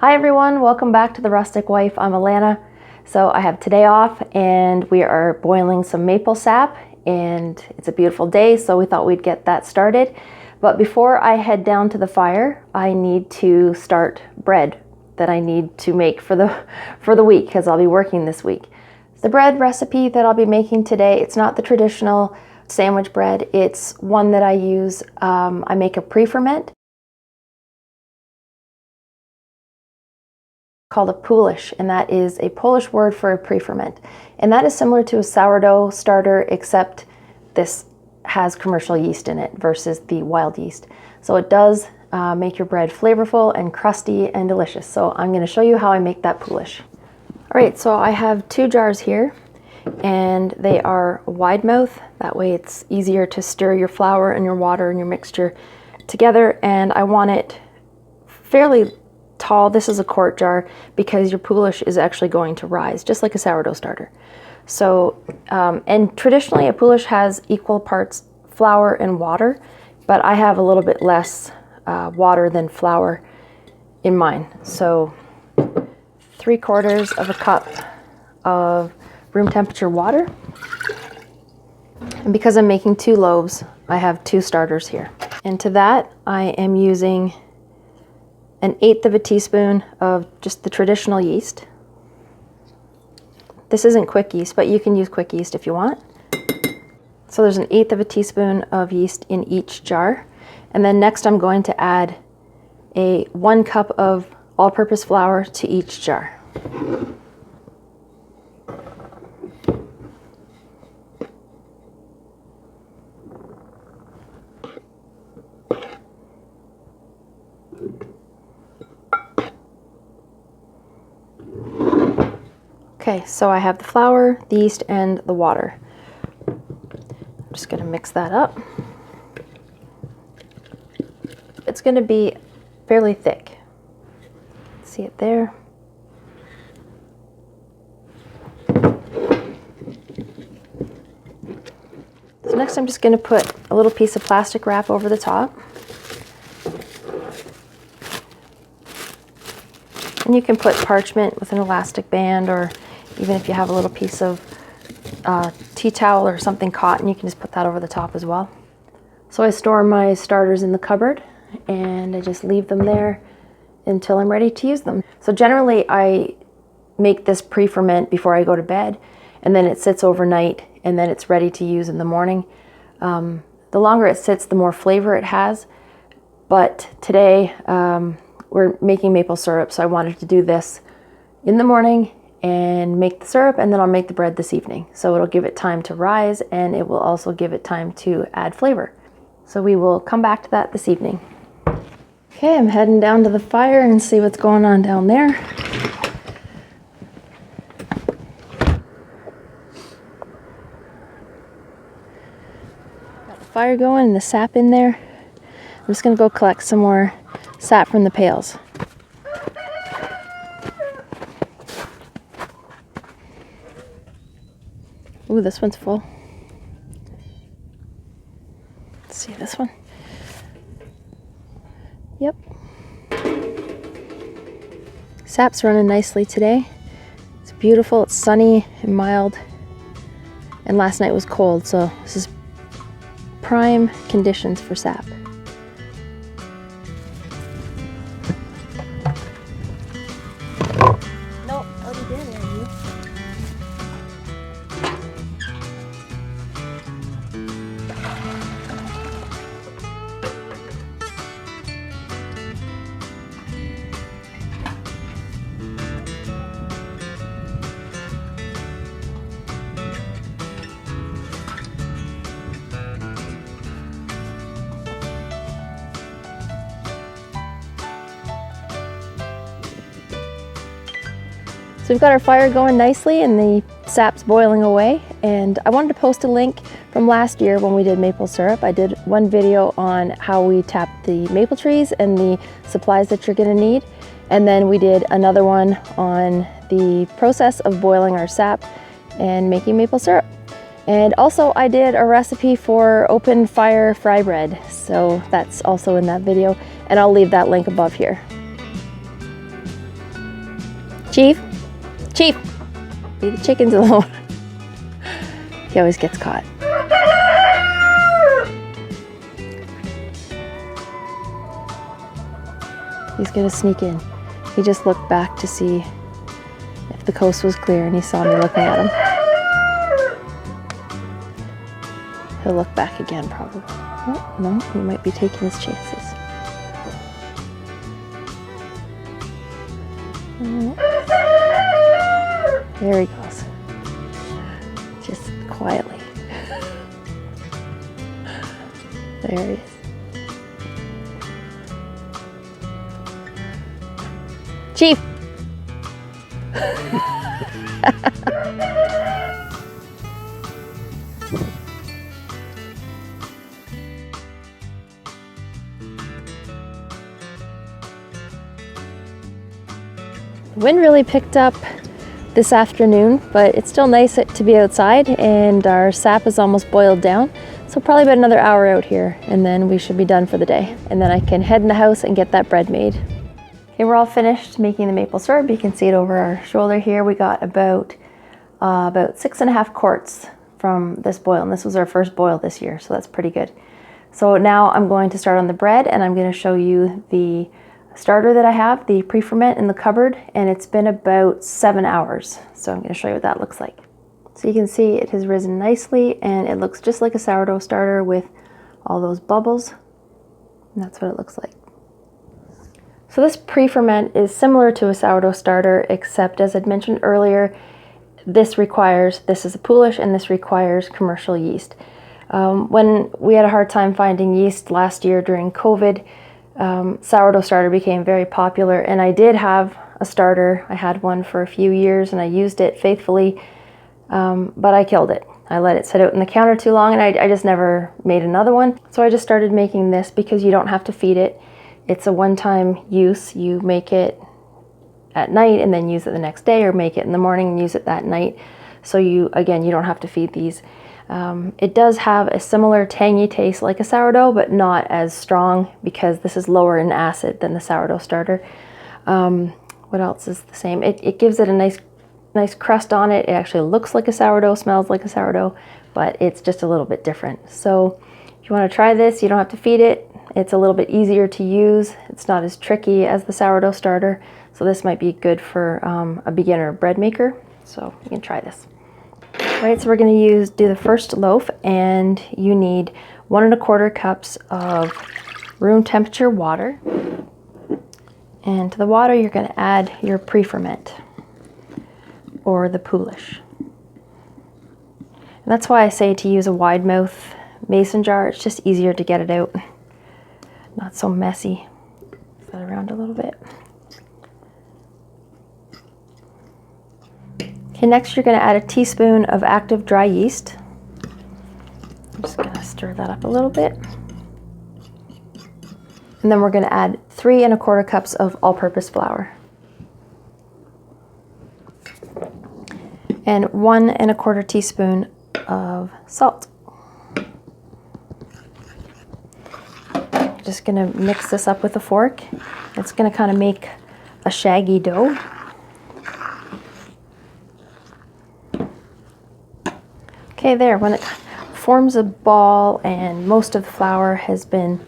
Hi everyone, welcome back to The Rustic Wife. I'm Alana. So I have today off and we are boiling some maple sap and it's a beautiful day, so we thought we'd get that started. But before I head down to the fire, I need to start bread that I need to make for the week because I'll be working this week. The bread recipe that I'll be making today, it's not the traditional sandwich bread. It's one that I use, I make a pre-ferment called a Poolish, and that is a Polish word for a pre-ferment. And that is similar to a sourdough starter, except this has commercial yeast in it versus the wild yeast. So it does make your bread flavorful and crusty and delicious. So I'm going to show you how I make that Poolish. All right, so I have 2 jars here, and they are wide mouth. That way it's easier to stir your flour and your water and your mixture together. And I want it fairly tall. This is a quart jar because your Poolish is actually going to rise, just like a sourdough starter. So, and traditionally a Poolish has equal parts flour and water, but I have a little bit less water than flour in mine. So 3/4 of a cup of room temperature water. And because I'm making 2 loaves, I have 2 starters here. And to that, I am using 1/8 of a teaspoon of just the traditional yeast. This isn't quick yeast, but you can use quick yeast if you want. So there's 1/8 of a teaspoon of yeast in each jar. And then next I'm going to add 1 cup of all-purpose flour to each jar. Okay, so I have the flour, the yeast, and the water. I'm just going to mix that up. It's going to be fairly thick. See it there? So next I'm just going to put a little piece of plastic wrap over the top. And you can put parchment with an elastic band, or even if you have a little piece of tea towel or something cotton, you can just put that over the top as well. So I store my starters in the cupboard and I just leave them there until I'm ready to use them. So generally I make this pre-ferment before I go to bed, and then it sits overnight and then it's ready to use in the morning. The longer it sits, the more flavor it has. But today we're making maple syrup, so I wanted to do this in the morning and make the syrup, and then I'll make the bread this evening. So it'll give it time to rise, and it will also give it time to add flavor. So we will come back to that this evening. Okay, I'm heading down to the fire and see what's going on down there. Got the fire going and the sap in there. I'm just gonna go collect some more sap from the pails. Ooh, this one's full. Let's see this one. Yep. Sap's running nicely today. It's beautiful, it's sunny and mild. And last night was cold, so this is prime conditions for sap. Nope, already did it, are you? So we've got our fire going nicely and the sap's boiling away, and I wanted to post a link from last year when we did maple syrup. I did one video on how we tapped the maple trees and the supplies that you're going to need, and then we did another one on the process of boiling our sap and making maple syrup. And also I did a recipe for open fire fry bread, so that's also in that video, and I'll leave that link above here. Chief, Chief, leave the chickens alone. He always gets caught. He's gonna sneak in. He just looked back to see if the coast was clear and he saw me looking at him. He'll look back again probably. Oh, no, he might be taking his chances. There he goes. Just quietly. There he is. Chief! The wind really picked up this afternoon, but it's still nice to be outside, and our sap is almost boiled down. So probably about another hour out here, and then we should be done for the day. And then I can head in the house and get that bread made. Okay, we're all finished making the maple syrup. You can see it over our shoulder here. We got about 6.5 quarts from this boil, and this was our first boil this year, so that's pretty good. So now I'm going to start on the bread, and I'm going to show you the starter that I have, the pre-ferment in the cupboard, and it's been about 7 hours. So I'm going to show you what that looks like. So you can see it has risen nicely, and it looks just like a sourdough starter with all those bubbles, and that's what it looks like. So this pre-ferment is similar to a sourdough starter, except as I'd mentioned earlier, this is a Poolish, and this requires commercial yeast. When we had a hard time finding yeast last year during COVID, sourdough starter became very popular, and I did have a starter. I had one for a few years and I used it faithfully, but I killed it. I let it sit out on the counter too long, and I just never made another one. So I just started making this because you don't have to feed it. It's a one-time use. You make it at night and then use it the next day, or make it in the morning and use it that night. So you don't have to feed these. It does have a similar tangy taste like a sourdough, but not as strong because this is lower in acid than the sourdough starter. What else is the same? It gives it a nice crust on it. It actually looks like a sourdough, smells like a sourdough, but it's just a little bit different. So if you want to try this, you don't have to feed it. It's a little bit easier to use. It's not as tricky as the sourdough starter. So this might be good for a beginner bread maker. So you can try this. Right, so we're going to do the first loaf, and you need 1 1/4 cups of room temperature water. And to the water, you're going to add your pre-ferment, or the Poolish. And that's why I say to use a wide mouth mason jar. It's just easier to get it out. Not so messy. Move that around a little bit. Okay, next you're going to add a teaspoon of active dry yeast. I'm just going to stir that up a little bit. And then we're going to add 3 1/4 cups of all-purpose flour. And 1 1/4 teaspoon of salt. Just going to mix this up with a fork. It's going to kind of make a shaggy dough. Okay, there, when it forms a ball and most of the flour has been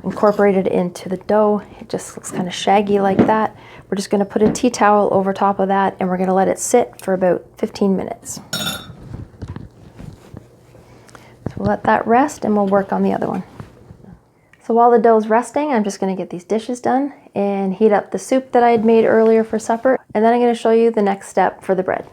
incorporated into the dough, it just looks kind of shaggy like that. We're just going to put a tea towel over top of that, and we're going to let it sit for about 15 minutes. So we'll let that rest, and we'll work on the other one. So while the dough's resting, I'm just going to get these dishes done and heat up the soup that I had made earlier for supper, and then I'm going to show you the next step for the bread.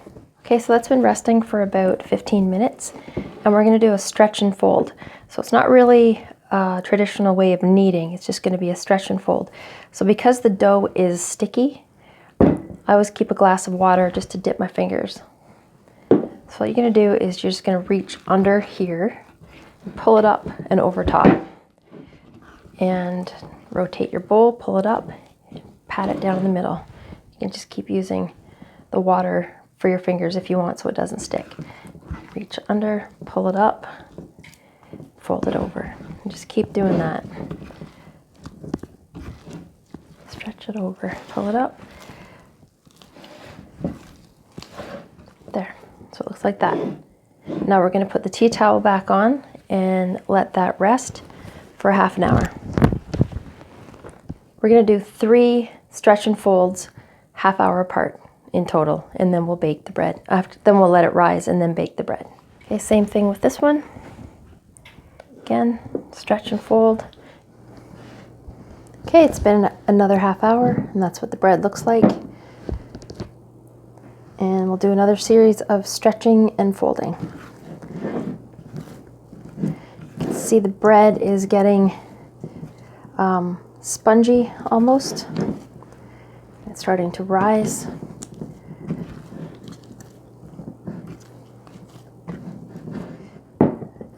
Okay, so that's been resting for about 15 minutes, and we're going to do a stretch and fold. So it's not really a traditional way of kneading, it's just going to be a stretch and fold. So because the dough is sticky, I always keep a glass of water just to dip my fingers. So what you're going to do is you're just going to reach under here, and pull it up and over top, and rotate your bowl, pull it up, and pat it down in the middle. You can just keep using the water for your fingers if you want, so it doesn't stick. Reach under, pull it up, fold it over, and just keep doing that. Stretch it over, pull it up, Looks like that. Now we're going to put the tea towel back on and let that rest for half an hour. We're going to do 3 stretch and folds half hour apart in total, and then we'll bake the bread. Then we'll let it rise and then bake the bread. Okay, same thing with this one. Again, stretch and fold. Okay, it's been another half hour, and that's what the bread looks like. And we'll do another series of stretching and folding. You can see the bread is getting spongy almost. It's starting to rise.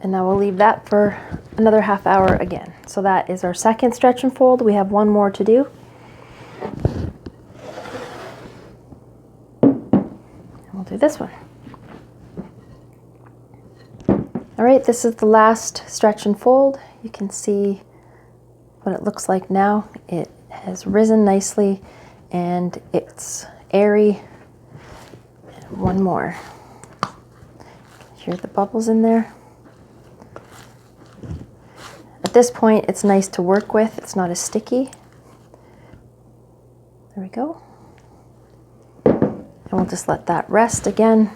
And now we'll leave that for another half hour again. So that is our second stretch and fold. We have one more to do. And we'll do this one. All right, this is the last stretch and fold. You can see what it looks like now. It has risen nicely and it's airy. And one more. Hear the bubbles in there. At this point, it's nice to work with. It's not as sticky. There we go. And we'll just let that rest again.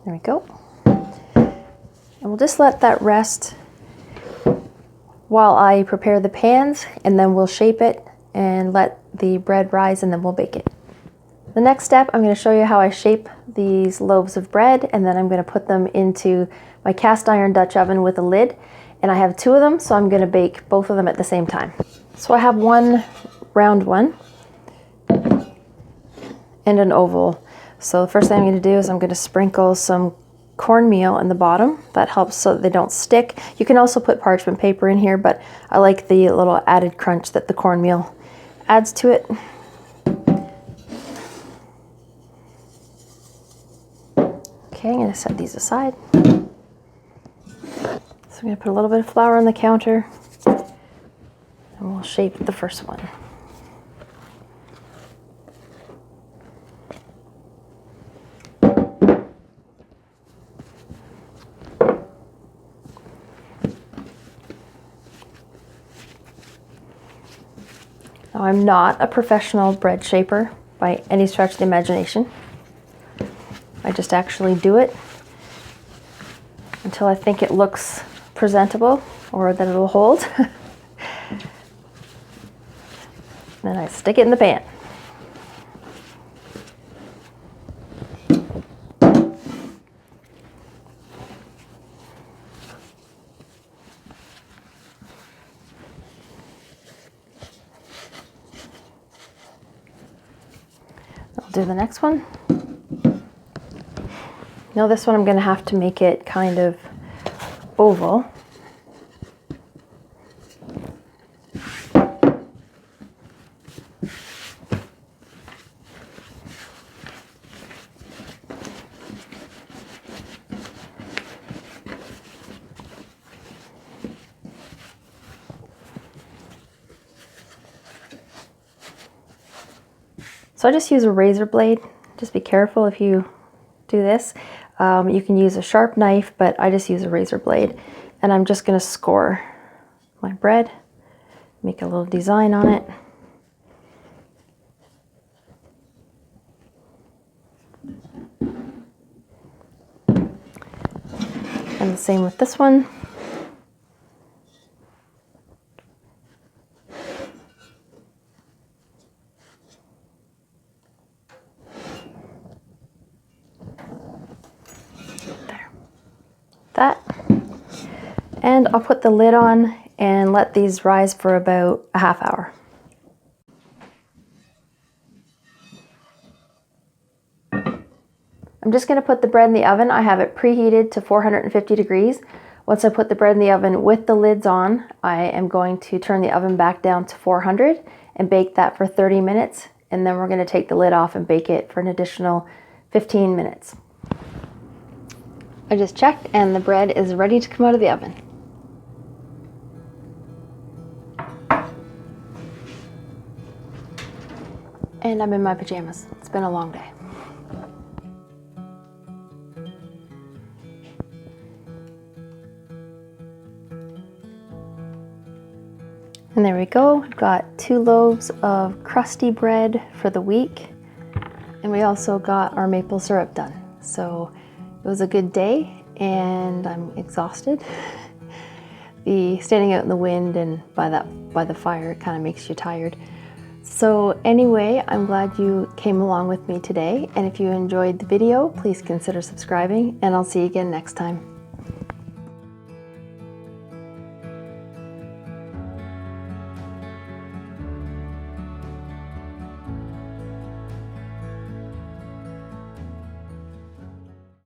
There we go. And we'll just let that rest while I prepare the pans, and then we'll shape it and let the bread rise, and then we'll bake it. The next step, I'm going to show you how I shape these loaves of bread, and then I'm going to put them into my cast iron Dutch oven with a lid. And I have 2 of them, so I'm going to bake both of them at the same time. So I have one round one and an oval. So the first thing I'm going to do is I'm going to sprinkle some cornmeal in the bottom. That helps so that they don't stick. You can also put parchment paper in here, but I like the little added crunch that the cornmeal adds to it. Okay, I'm going to set these aside. So I'm going to put a little bit of flour on the counter, and we'll shape the first one. Now, I'm not a professional bread shaper by any stretch of the imagination. I just actually do it until I think it looks presentable or that it'll hold. Then I stick it in the pan. I'll do the next one. Now this one I'm going to have to make it kind of oval. So I just use a razor blade. Just be careful if you do this. You can use a sharp knife, but I just use a razor blade. And I'm just going to score my bread, make a little design on it. And the same with this one. That, and I'll put the lid on and let these rise for about a half hour. I'm just going to put the bread in the oven. I have it preheated to 450 degrees. Once I put the bread in the oven with the lids on, I am going to turn the oven back down to 400 and bake that for 30 minutes. And then we're going to take the lid off and bake it for an additional 15 minutes. I just checked and the bread is ready to come out of the oven. And I'm in my pajamas. It's been a long day. And there we go. I've got 2 loaves of crusty bread for the week. And we also got our maple syrup done. So it was a good day and I'm exhausted. The standing out in the wind and by the fire, it kind of makes you tired. So anyway, I'm glad you came along with me today. And if you enjoyed the video, please consider subscribing and I'll see you again next time.